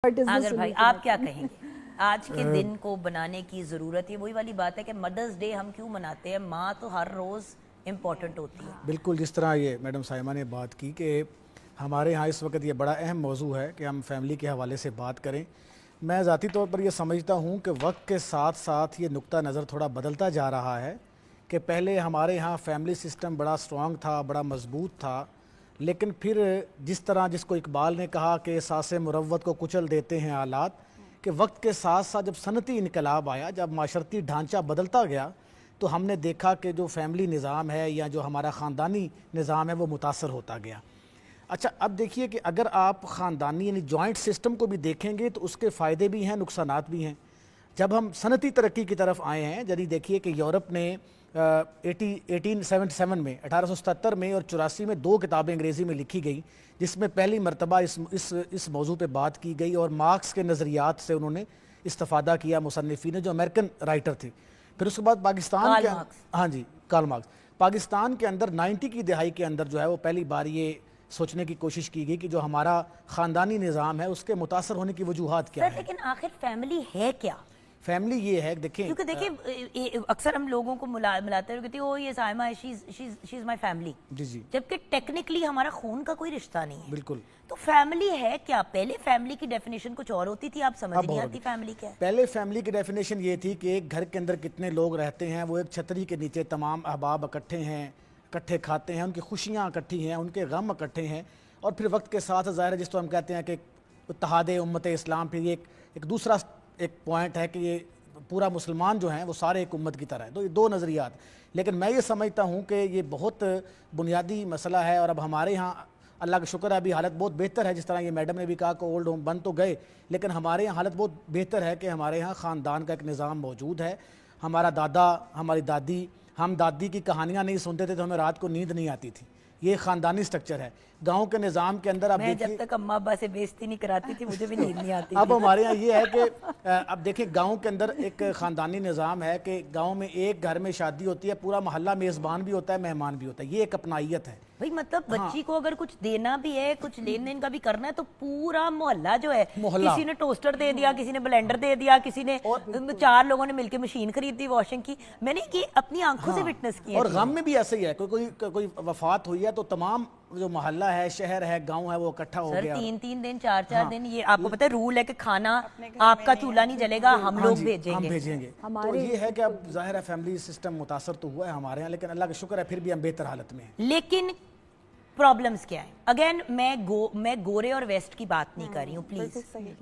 آگر بھائی آپ کیا کہیں گے آج کے دن کو بنانے کی ضرورت ہے؟ وہی والی بات ہے کہ مدرز ڈے ہم کیوں مناتے ہیں؟ ماں تو ہر روز امپورٹنٹ ہوتی ہے. بالکل جس طرح یہ میڈم سائمہ نے بات کی کہ ہمارے ہاں اس وقت یہ بڑا اہم موضوع ہے کہ ہم فیملی کے حوالے سے بات کریں. میں ذاتی طور پر یہ سمجھتا ہوں کہ وقت کے ساتھ ساتھ یہ نقطہ نظر تھوڑا بدلتا جا رہا ہے کہ پہلے ہمارے ہاں فیملی سسٹم بڑا سٹرونگ تھا, بڑا مضبوط تھا, لیکن پھر جس طرح جس کو اقبال نے کہا کہ احساس مروت کو کچل دیتے ہیں آلات, کہ وقت کے ساتھ ساتھ جب صنعتی انقلاب آیا, جب معاشرتی ڈھانچہ بدلتا گیا, تو ہم نے دیکھا کہ جو فیملی نظام ہے یا جو ہمارا خاندانی نظام ہے وہ متاثر ہوتا گیا. اچھا اب دیکھیے کہ اگر آپ خاندانی یعنی جوائنٹ سسٹم کو بھی دیکھیں گے تو اس کے فائدے بھی ہیں, نقصانات بھی ہیں. جب ہم صنعتی ترقی کی طرف آئے ہیں, یعنی دیکھیے کہ یورپ نے 1877 میں 1877 میں اور 84 میں 2 کتابیں انگریزی میں لکھی گئی جس میں پہلی مرتبہ اس موضوع پہ بات کی گئی, اور مارکس کے نظریات سے انہوں نے استفادہ کیا مصنفین نے جو امریکن رائٹر تھے. پھر اس کے بعد پاکستان کے کارل مارکس پاکستان کے اندر 90 کی دہائی کے اندر جو ہے وہ پہلی بار یہ سوچنے کی کوشش کی گئی کہ جو ہمارا خاندانی نظام ہے اس کے متاثر ہونے کی وجوہات کیا ہیں. لیکن آخر فیملی ہے کیا؟ فیملی یہ ہے دیکھیں, کیونکہ دیکھیں اکثر ہم لوگوں کو ملاتے ہیں, کہتے ہیں وہ یہ سائمہ ہے, شی از مائی فیملی, جبکہ ٹیکنیکلی ہمارا خون کا کوئی رشتہ نہیں ہے. بالکل. تو فیملی ہے کیا؟ پہلے فیملی کی ڈیفینیشن کچھ اور ہوتی تھی, آپ سمجھ نہیں آتی فیملی کیا ہے. پہلے فیملی کی ڈیفینیشن یہ تھی کہ ایک گھر کے اندر کتنے لوگ رہتے ہیں, وہ ایک چھتری کے نیچے تمام احباب اکٹھے ہیں, اکٹھے کھاتے ہیں, ان کی خوشیاں اکٹھی ہیں, ان کے غم اکٹھے ہیں, اور پھر وقت کے ساتھ ظاہر ہے جس تو ہم کہتے ہیں کہ اتحاد امت اسلام, پھر یہ ایک دوسرا ایک پوائنٹ ہے کہ یہ پورا مسلمان جو ہیں وہ سارے ایک امت کی طرح ہے. تو یہ 2 نظریات, لیکن میں یہ سمجھتا ہوں کہ یہ بہت بنیادی مسئلہ ہے. اور اب ہمارے ہاں اللہ کا شکر ہے ابھی حالت بہت بہتر ہے, جس طرح یہ میڈم نے بھی کہا کہ اولڈ ہوم بن تو گئے, لیکن ہمارے یہاں حالت بہت بہتر ہے کہ ہمارے ہاں خاندان کا ایک نظام موجود ہے. ہمارا دادا, ہماری دادی, ہم دادی کی کہانیاں نہیں سنتے تھے تو ہمیں رات کو نیند نہیں آتی تھی. یہ خاندانی سٹرکچر ہے. گاؤں کے نظام کے اندر میں جب تک اماں ابا سے بےعزتی نہیں کراتی تھی مجھے بھی نیند نہیں آتی. اب ہمارے یہاں یہ ہے کہ اب دیکھیں گاؤں کے اندر ایک خاندانی نظام ہے کہ گاؤں میں ایک گھر میں شادی ہوتی ہے, پورا محلہ میزبان بھی ہوتا ہے, مہمان بھی ہوتا ہے. یہ ایک اپنائیت ہے بھئی, مطلب بچی کو اگر کچھ دینا بھی ہے, کچھ لین دین کا بھی کرنا ہے, تو پورا محلہ جو ہے, کسی نے ٹوسٹر دے دیا, کسی نے بلینڈر دے دیا, کسی نے 4 لوگوں نے مل کے مشین خرید دی واشنگ کی. میں نے یہ اپنی آنکھوں سے وٹنس کیا. اور غم میں بھی ایسا ہی ہے, کوئی وفات ہوئی ہے تو تمام جو محلہ ہے, شہر ہے, گاؤں ہے, وہ اکٹھا ہو گیا. 3 دن 4 دن, یہ آپ کو پتہ ہے رول ہے کہ کھانا آپ کا چولہا نہیں جلے گا, ہم لوگ بھیجیں گے. تو یہ ہے کہ اب ظاہر ہے فیملی سسٹم متاثر تو ہوا ہے ہمارے ہاں, لیکن اللہ کا شکر ہے پھر بھی ہم بہتر حالت میں ہیں. لیکن پرابلمز کیا ہیں؟ اگین میں گورے اور ویسٹ کی بات نہیں کر رہی ہوں, پلیز. میں